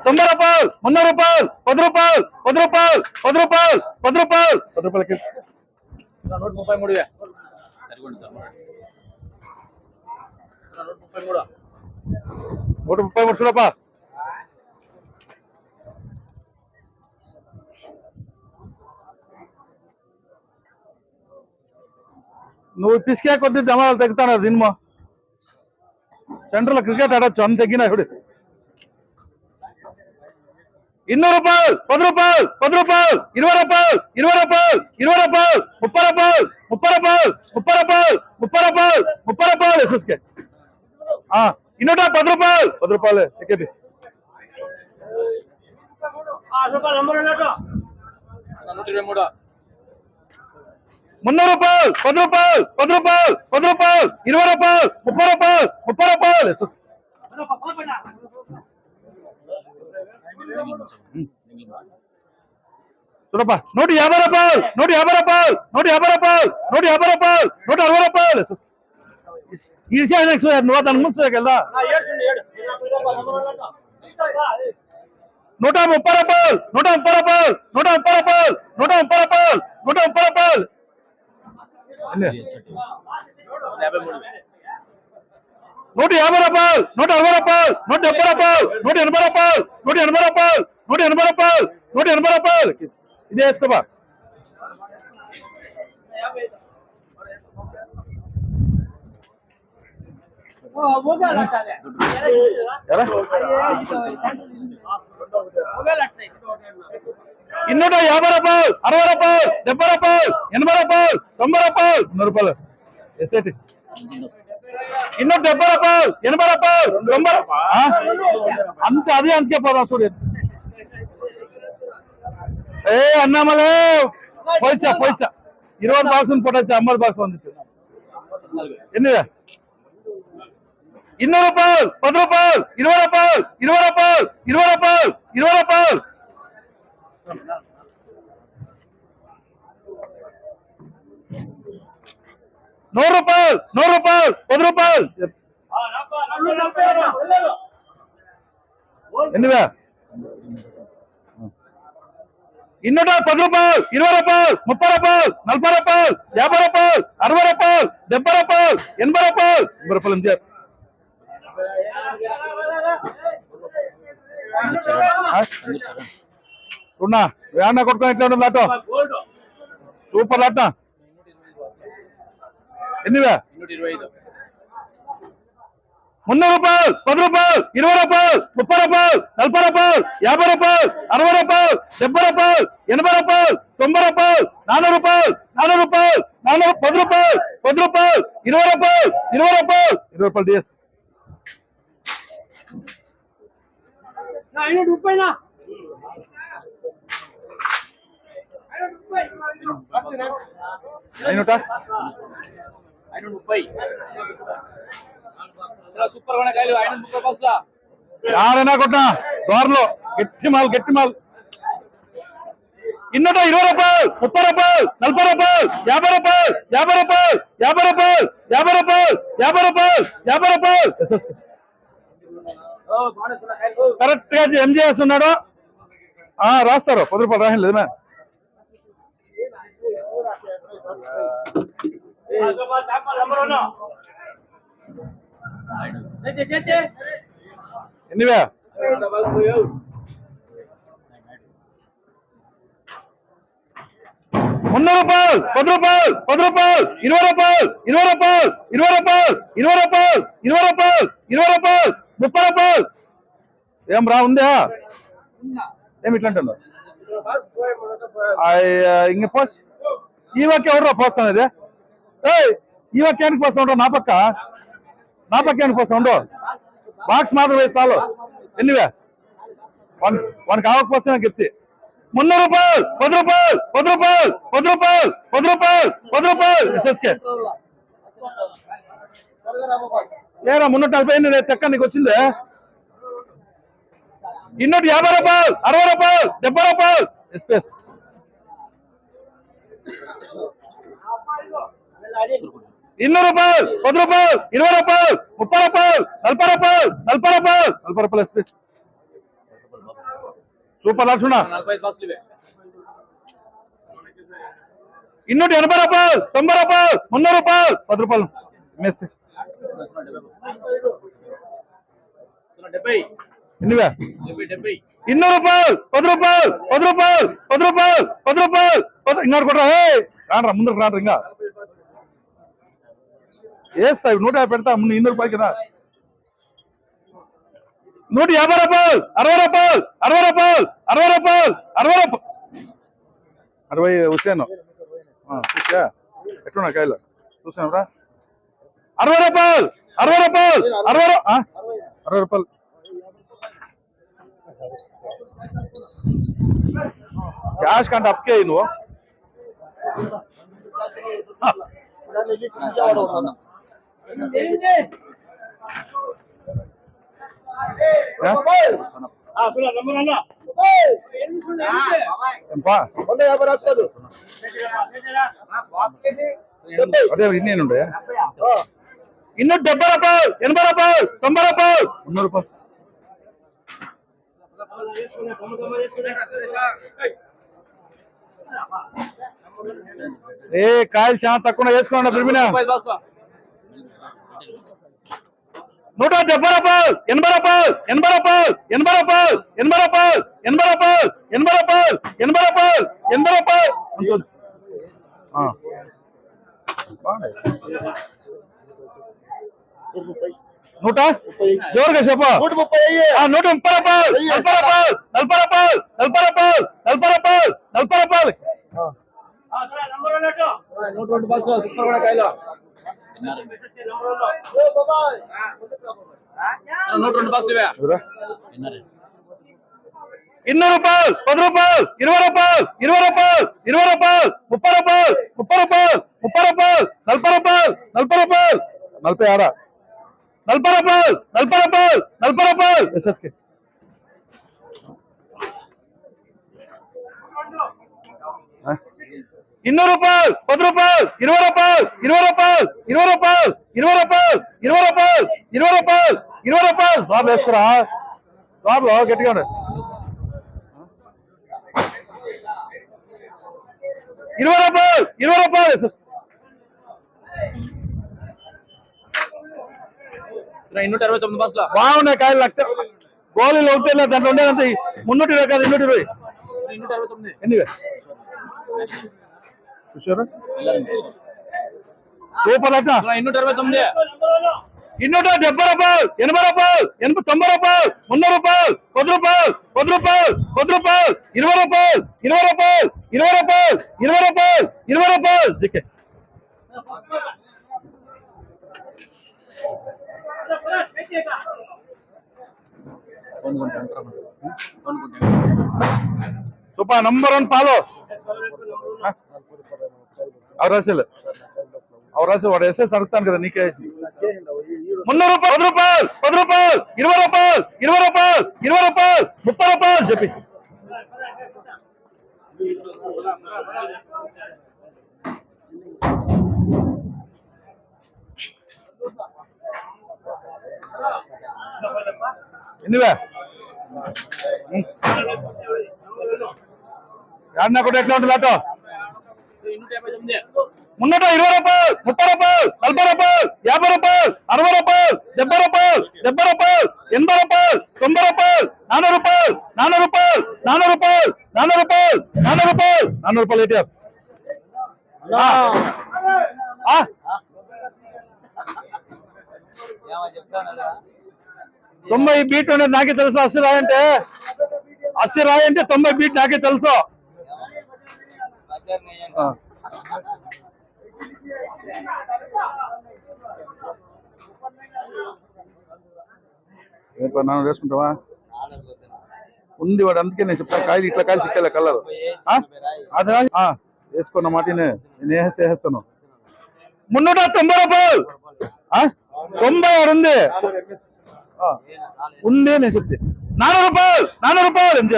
90 రూపాయలు 300 రూపాయలు 10 రూపాయలు 10 రూపాయలు 10 రూపాయలు 10 రూపాయలు 10 రూపాయలకి 133 133 చూడప్పా. నువ్వు పిసికే కొద్ది జమాలు తగ్గుతాను సినిమా సెంట్రల్ క్రికెట్ ఆడొచ్చు అంత తగ్గినా ఇప్పుడు 200 రూపాయలు 10 రూపాయలు 10 రూపాయలు 20 రూపాయలు 20 రూపాయలు 20 రూపాయలు 30 రూపాయలు 30 రూపాయలు 30 రూపాయలు 30 రూపాయలు 30 రూపాయలు ఎస్ఎస్కే ఇన్నోటా 10 రూపాయలు 10 రూపాయలు ఎక్కేది 300 రూపాయలు 10 రూపాయలు 10 రూపాయలు 10 రూపాయలు 20 రూపాయలు 30 రూపాయలు 30 రూపాయలు ఎస్ఎస్కే చూడప్పా 150 రూపాయలు 150 రూపాయలు 150 రూపాయలు 150 రూపాయలు 160 రూపాయలు ఈ విషయం నువ్వు దాని ముందు కదా 130 రూపాయలు 130 రూపాయలు 130 రూపాయలు 130 రూపాయలు 130 రూపాయలు 150 రూపాయలు 160 రూపాయలు 170 రూపాయలు 180 రూపాయలు 180 రూపాయలు 180 రూపాయలు 180 రూపాయలు ఇదే వేసుకోబా ఇన్నోట 50 రూపాయలు 60 రూపాయలు 70 రూపాయలు 80 రూపాయలు 90 రూపాయలు 100 రూపాయలు ఎస్ఐటి ఇన్నోట 70 రూపాయలు 80 రూపాయలు 90 అంతే అదే అందుకే పోదాం సూర్య అన్నామలే పోయిచ్చా 20 బాక్స్ పోటొచ్చా 50 బాక్స్ పంపించు ఎన్నివే 200 రూపాయలు 10 రూపాయలు 20 రూపాయలు 20 రూపాయలు 20 రూపాయలు 20 రూపాయలు 100 రూపాయలు 100 రూపాయలు 10 రూపాయలు ఎన్నివే ఇన్నోట 10 రూపాయలు 20 రూపాయలు 30 రూపాయలు 40 రూపాయలు 50 రూపాయలు 60 రూపాయలు 70 రూపాయలు 80 రూపాయలు 80 రూపాయలు అంతే ఉన్నా వేణ కొట్టుకొని ఎట్లా ఉంటుంది లాటో సూపర్ లాట ఎన్నివే 300 రూపాయలు 10 రూపాయలు 20 రూపాయలు 30 రూపాయలు 40 రూపాయలు 50 రూపాయలు 60 రూపాయలు 70 రూపాయలు 80 రూపాయలు 90 రూపాయలు 400 రూపాయలు 400 రూపాయలు 10 రూపాయలు 10 రూపాయలు 20 రూపాయలు 20 రూపాయలు 20 రూపాయలు డిఎస్ 500 రూపాయల 530 సూపర్ కాయలు 530 బాక్స్ యారైనా కొట్టా దోరలో గట్టి మాల్ ఇన్నోట 20 రూపాయలు 30 రూపాయలు 40 రూపాయలు 50 రూపాయలు 50 రూపాయలు 50 రూపాయలు 50 రూపాయలు 50 రూపాయలు 50 రూపాయలు కరెక్ట్ గా ఎంజీఎస్ ఉన్నాడు రాస్తారు 10 రూపాయలు రాహం లేదు ఎన్నివే 300 రూపాయలు 10 రూపాయలు 10 రూపాయలు 20 రూపాయలు 20 రూపాయలు 20 రూపాయలు 20 రూపాయలు 20 రూపాయలు 20 రూపాయలు 30 రూపాయలు ఏం రా ఉందా ఏమి ఇట్లా అంటున్నావు ఇంక పోస్ ఈ వాక్యం ఎవరు పోస్తాను ఇది ఈ వాక్యానికి పోస్తా ఉండవు నా పక్కానికి పోస్తా ఉండవు బాక్స్ మాత్రం వేసి చాలు ఎన్నివే వానికి ఆవకపోతే నాకు చెప్తే 300 రూపాయలు 10 రూపాయలు 10 రూపాయలు 10 రూపాయలు 10 రూపాయలు 10 రూపాయలు ఎస్ఎస్కే ఏరా 340 తెక్క నీకు వచ్చిందే ఇన్నోటి 50 రూపాయలు 60 రూపాయలు 70 రూపాయలు ఎస్పీఎస్ 200 రూపాయలు 10 రూపాయలు 20 రూపాయలు 30 రూపాయలు 40 రూపాయలు 40 రూపాయలు 40 రూపాయలు ఎస్పీఎస్ సూపర్ లక్ష్మణ 45 బాక్సులు ఇవే. ಇನ್ನೂಟ 80 ರೂಪಾಯಿ 90 ರೂಪಾಯಿ 300 ರೂಪಾಯಿ 10 ರೂಪಾಯಿ ಮೆಸ್ 70 ఎన్నివే 70 200 రూపాయలు 10 రూపాయలు 10 రూపాయలు 10 రూపాయలు 10 రూపాయలు ఇంకోటి కొట్రా రానరా ముందుకు రానరా ఇంకా వేస్తా 150 పెడతా ముందు 200 రూపాయలు కదా 150 రూపాయలు 60 రూపాయలు 60 రూపాయలు 60 రూపాయలు 60 రూపాయలు 60 వచ్చాను చూసా ఎట్లున్నా కాయలు చూసాను 60 రూపాయలు 60 రూపాయలు 60 రూపాయలు క్యాష్ కంటే అప్కే నువ్వు అదే ఇన్నేనుండే 270 రూపాయలు 80 రూపాయలు 90 రూపాయలు 300 రూపాయలు ఏ కాయలు చాలా తక్కువ వేసుకోండి బిర్మినా 170 రూపాయలు 80 రూపాయలు 80 రూపాయలు 80 రూపాయలు 80 రూపాయలు 80 రూపాయలు 80 రూపాయలు 80 రూపాయలు 80 రూపాయలు నూట జోరుగా చెప్పు 130 రూపాయలు 40 రూపాయలు 40 రూపాయలు 40 రూపాయలు 40 రూపాయలు 40 రూపాయలు 120 బాక్సులు సూపర్ కూడా కాయలు 102 బాక్సులు ఇవే 200 రూపాయలు 10 రూపాయలు 20 రూపాయలు 20 రూపాయలు 20 రూపాయలు 30 రూపాయలు 30 రూపాయలు 30 రూపాయలు 40 రూపాయలు 40 రూపాయలు 46 40 రూపాయలు 40 రూపాయలు 40 రూపాయలు ఎస్ఎస్కే 200 రూపాయలు 10 రూపాయలు 20 రూపాయలు 20 రూపాయలు 20 రూపాయలు 20 రూపాయలు 20 రూపాయలు 20 రూపాయలు 20 రూపాయలు బాబు వేసుకురా బాబు గట్టిగా ఉండే 20 రూపాయలు 20 రూపాయలు ఎస్ఎస్కే 269 బాక్సులు బాగున్నాయి కాయలు లక్ష గోళీలు ఒకటే దాంట్లో ఉండేదంత 320 కాదు 220 269 ఎన్నివే చూసారా సూపర్ అట్ట 229 270 రూపాయలు 80 రూపాయలు 90 రూపాయలు 300 రూపాయలు 10 రూపాయలు 10 రూపాయలు 10 రూపాయలు 20 రూపాయలు 20 రూపాయలు 20 రూపాయలు 20 రూపాయలు 20 రూపాయలు జికే సూపర్ నంబర్ 1 పాలో అవరాశలు వాడు ఎస్ఎస్ అడుగుతాను కదా నీకే 300 రూపాయలు 10 రూపాయలు 10 రూపాయలు 20 రూపాయలు 20 రూపాయలు 20 రూపాయలు 30 రూపాయలు చెప్పి ఎన్నివే యాడ్నా కూడా ఎట్లా ఉంటుంది అటో 320 రూపాయలు 30 రూపాయలు 40 రూపాయలు 50 రూపాయలు 60 రూపాయలు 70 రూపాయలు 70 రూపాయలు 80 రూపాయలు 90 రూపాయలు 400 రూపాయలు 400 రూపాయలు 400 రూపాయలు 400 రూపాయలు 400 రూపాయలు 400 రూపాయలు ఏటీఆర్ 90 బీట్ అనేది నాకే తెలుసు 80 రాయంటే 90 బీట్ నాకే తెలుసు నాన్న వేసుకుంటావా ఉంది వాడు అందుకే నేను చెప్తా కాయలు ఇట్లా కాయలు చిక్కేలా కలరు అదే వేసుకున్న మాట నేను వేసేస్తాను 390 రూపాయలు 96 ఉంది ఉంది నేను చెప్తే 400 రూపాయలు 400 రూపాయలు ఎంత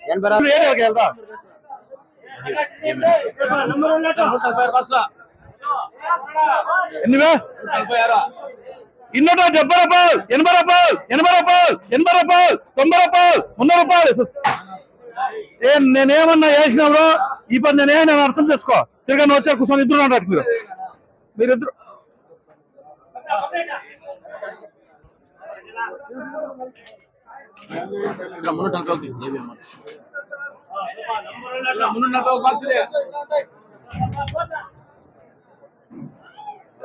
80 వెళ్తా ఎన్నివే ಇನ್ನೂಟ 70 రూపాయలు 80 రూపాయలు 80 రూపాయలు 80 రూపాయలు 90 రూపాయలు 300 రూపాయలు నేనేమన్నా వేసినారో ఈ పని నేను అర్థం చేసుకో తిరగని వచ్చారు కూర్చొని ఇద్దరు అంటారు మీరిద్దరు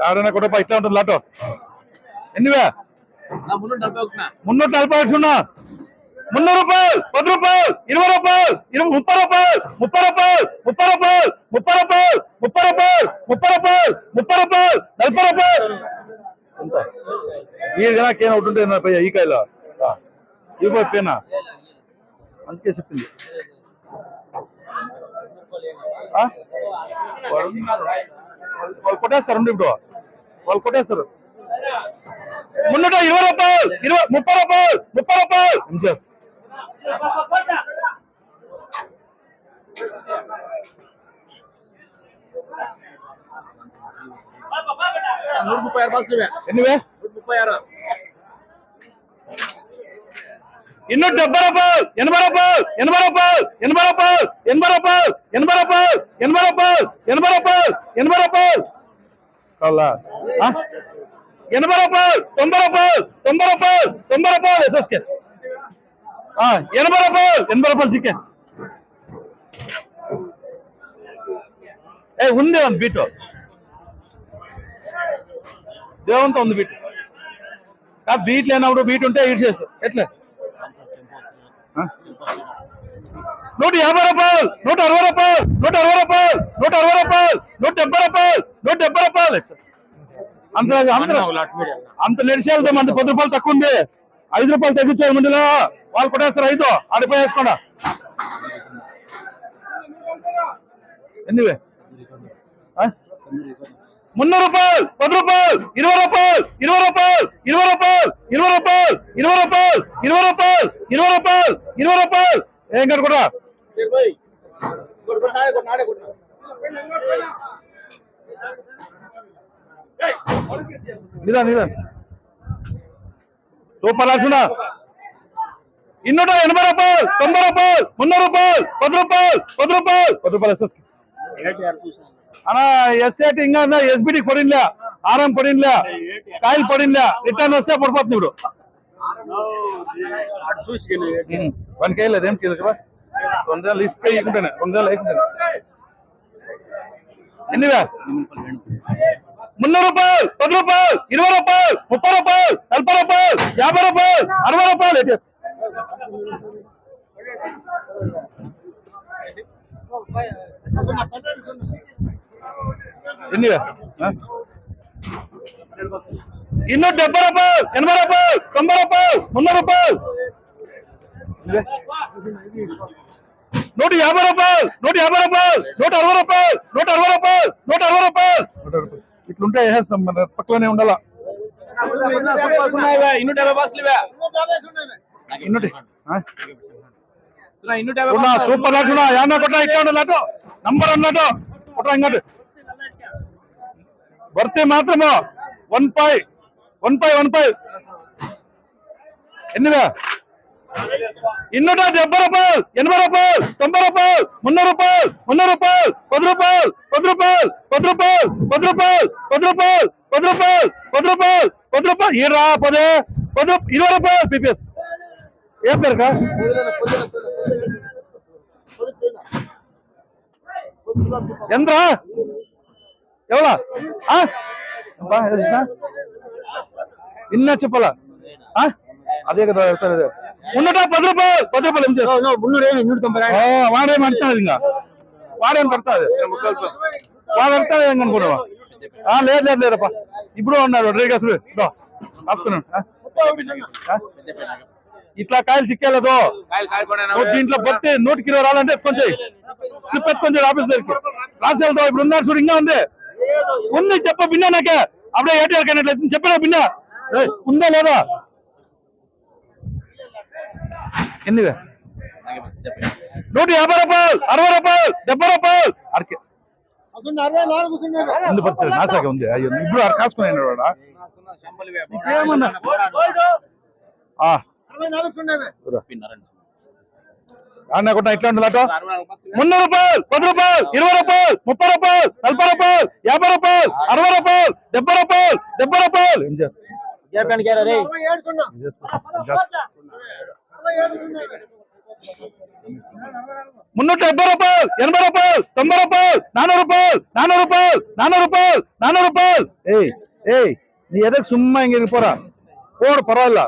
ఎవరైనా కూడా ఇట్లా ఉంటుంది లాటో ఎన్నివే 340 ఉన్నా 300 రూపాయలు 10 రూపాయలు 20 రూపాయలు 30 రూపాయలు 30 రూపాయలు 30 రూపాయలు 30 రూపాయలు 30 రూపాయలు 30 రూపాయలు 30 రూపాయలు 40 రూపాయలు ఈ జనాకేం అవుతుంటే ఈ కాయలో ఇవ్వకపోయినా అందుకే చెప్పింది వాళ్ళు కొట్టేస్తారు ఇప్పుడు వాళ్ళు కొట్టేస్తారు 320 రూపాయలు 30 రూపాయలు 30 రూపాయలు 136 ఎన్నివే 270 రూపాయలు 80 రూపాయలు 80 రూపాయలు 80 రూపాయలు 80 రూపాయలు 80 రూపాయలు 80 రూపాయలు 80 రూపాయలు 80 రూపాయలు కావాలా 80 రూపాయలు 90 రూపాయలు 90 రూపాయలు 90 రూపాయలు ఎస్ఎస్కే 80 రూపాయలు 80 రూపాయలు చికెన్ ఉంది ಒಂದು బీటు దేవంతో ఉంది బీట్ బీట్ లేనప్పుడు బీట్ ఉంటే ఈడ్ చేస్తాం ఎట్లా 150 రూపాయలు 160 రూపాయలు 160 రూపాయలు 160 రూపాయలు 170 రూపాయలు 170 రూపాయలు అంత నడిచేళ్తాం అంత 10 రూపాయలు తక్కువ ఉంది 5 రూపాయలు తగ్గించారు మండిలో వాళ్ళు కొట్టేస్తారు 5 ఆడిపోయి వేసుకోండా ఎన్నివే 300 రూపాయలు 10 రూపాయలు 20 రూపాయలు 20 రూపాయలు 20 రూపాయలు 20 రూపాయలు 20 రూపాయలు 20 రూపాయలు 20 రూపాయలు 20 రూపాయలు ఏం కనుకుంటా నిదా నిదా సూపర్ రాసునా 280 రూపాయలు 90 రూపాయలు 300 రూపాయలు 10 రూపాయలు 10 రూపాయలు 10 రూపాయలు ఎస్ఎస్కి అన్నా ఎస్ఐటి ఇంకా ఎస్బిటికి పడినలే ఆర్ఎం పడినలే కాయలు పడినలే రిటర్న్ వస్తే పడిపోతుంది ఇప్పుడు 1 కేజీ అదేం తెలుసు 2 లిస్ట్ ఇకుంటాను 2 లేకుంటాను ఎన్నివే 300 రూపాయలు 10 రూపాయలు 20 రూపాయలు 30 రూపాయలు 40 రూపాయలు 50 రూపాయలు 60 రూపాయలు ఎన్నివే 270 రూపాయలు 80 రూపాయలు 90 రూపాయలు 300 రూపాయలు 150 రూపాయలు 150 రూపాయలు 160 రూపాయలు 160 రూపాయలు 160 రూపాయలు ఇట్లుంటే వేసేస్తాం మన పక్కలోనే ఉండాలా 250 సూపర్ లాటున్నా యాన్న కొట్ట ఇక్కడ లాటు నంబర్ అన్నట్టు కొట్ట ఇంకోటి భర్తీ మాత్రము 1.15 ఎన్నివే 270 రూపాయలు 80 రూపాయలు 90 రూపాయలు 300 రూపాయలు 300 రూపాయలు 10 రూపాయలు 10 రూపాయలు 10 రూపాయలు 10 రూపాయలు 10 రూపాయలు 10 రూపాయలు 10 రూపాయలు 10 రూపాయలు ఈ రా 10 20 రూపాయలు పీపీఎస్ ఏం పేరుకా ఎంద్రా ఎవరా ఇన్న చెప్పాలా అదే కదా 10 రూపాయలు 10 రూపాయలు వాడేం అడుతుంది ఇంకా వాడేం పడుతుంది వాడు అడుతుంది ఏం అనుకున్నావా లేదు లేదు లేదప్పా ఇప్పుడు ఉన్నారు డ్రైగర్స్ రాసుకున్నాను ఇట్లా కాయలు చిక్కేలేదు దీంట్లో బట్టి 100 కిలో రాలంటే ఎత్తుకొని స్లిప్ ఎత్తుకొని ఆఫీస్ దగ్గరికి రాసి వెళ్తావు ఇప్పుడు ఉన్నారు చూడు ఇంకా ఉంది చెప్ప బిన్నా నాకే అప్పుడే ఏటీఆర్ కన్నట్లయితే చెప్పినా బిన్నా ఉందా లేదా ఎన్నివే 150 రూపాయలు 60 రూపాయలు 70 రూపాయలు అరకే ముందు పరిస్థితి నాసాగా ఉంది అయ్యో ఇప్పుడు ఆడ కాసుకున్నాడు వాడా ఏమన్నా అన్న కొట్ట ఇట్లా ఉంటుంది అటో 300 రూపాయలు 10 రూపాయలు 20 రూపాయలు 30 రూపాయలు 40 రూపాయలు 50 రూపాయలు 60 రూపాయలు 70 రూపాయలు 70 రూపాయలు ఏం చేయాలి మున్నూట 70 రూపాయలు 80 రూపాయలు 90 రూపాయలు 400 రూపాయలు 400 రూపాయలు 400 రూపాయలు 400 రూపాయలు ఏయ్ நீ எதுக்கு சும்மா இங்க இருக்க போற போடு பரவாயில்ல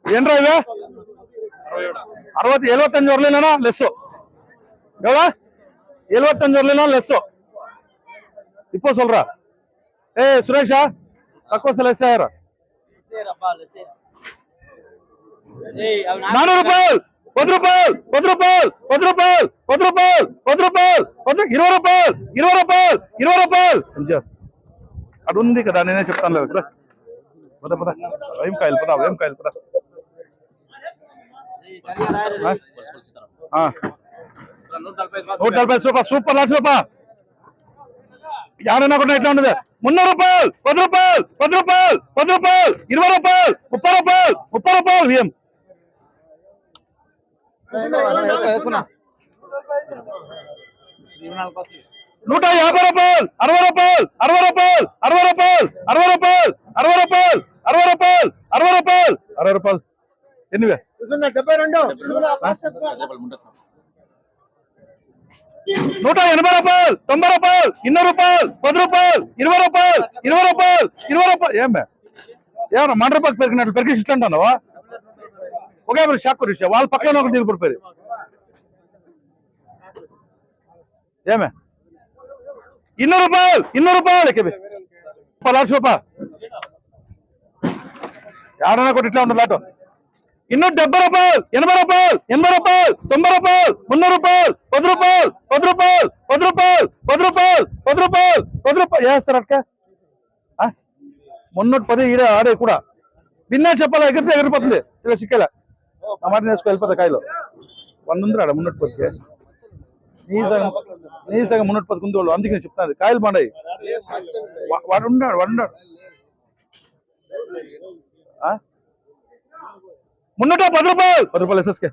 என்ன இவ 60 75 வரலனா லெஸ்ஸோ எவ்வளோ 75 வரலனா லெஸ்ஸோ இப்போ சொல்றா ஏய் சுரேஷா తక్కువ లెస్ అయ్యారా 400 రూపాయలు 10 రూపాయలు 10 రూపాయలు 10 రూపాయలు 10 రూపాయలు 10 రూపాయలు 20 రూపాయలు 20 రూపాయలు 20 రూపాయలు అటు ఉంది కదా నేనే చెప్తాను లేదు కదా పద పద ఏం కాయలు పద 140 సూపర్ లాస్ట్ రూపాయ యాడన్నా కూడా ఎట్లా ఉండదు 300 రూపాయలు 10 రూపాయలు 10 రూపాయలు 10 రూపాయలు 20 రూపాయలు 30 రూపాయలు 30 రూపాయలు ఏం 150 రూపాయలు 60 రూపాయలు 60 రూపాయలు 60 రూపాయలు 60 రూపాయలు 60 రూపాయలు 60 రూపాయలు 60 రూపాయలు 60 రూపాయలు ఎన్నివే 180 రూపాయలు 90 రూపాయలు 200 రూపాయలు 10 రూపాయలు 20 రూపాయలు 20 రూపాయలు 20 రూపాయలు ఏమన్నా మన రూపాయలు పెరిగినట్లు పెరిగి ఇష్టం అంటున్నావా ఒకే మరి షాక్ కొట్టేసా వాళ్ళ పక్కన ఒకటి దిగు పడిపోయి ఏమే 200 రూపాయలు 200 రూపాయలు లక్ష రూపాయలు ఏడన్నా కొట్టి ఇట్లా ఉంటుంది ఆటో 270 రూపాయలు 80 రూపాయలు 80 రూపాయలు 90 రూపాయలు 300 రూపాయలు 10 రూపాయలు 10 రూపాయలు 10 రూపాయలు 10 రూపాయలు 10 రూపాయలు 10 రూపాయలు వేస్తారు అక్క 310 ఇరే ఆడే కూడా భిన్నా చెప్పాలా ఎగిరితే ఎగిరిపోతుంది ఇలా సిక్కేలా ఆ మాట నేర్చుకో వెళ్ళిపోతా కాయలు 100 ఉంది ఆడ 310 నీ సగం 310 ఉంది వాళ్ళు అందుకని చెప్తాను కాయలు పండాయి వాడు ఉన్నాడు 310 రూపాయలు 10 రూపాయలు ఎస్ఎస్కే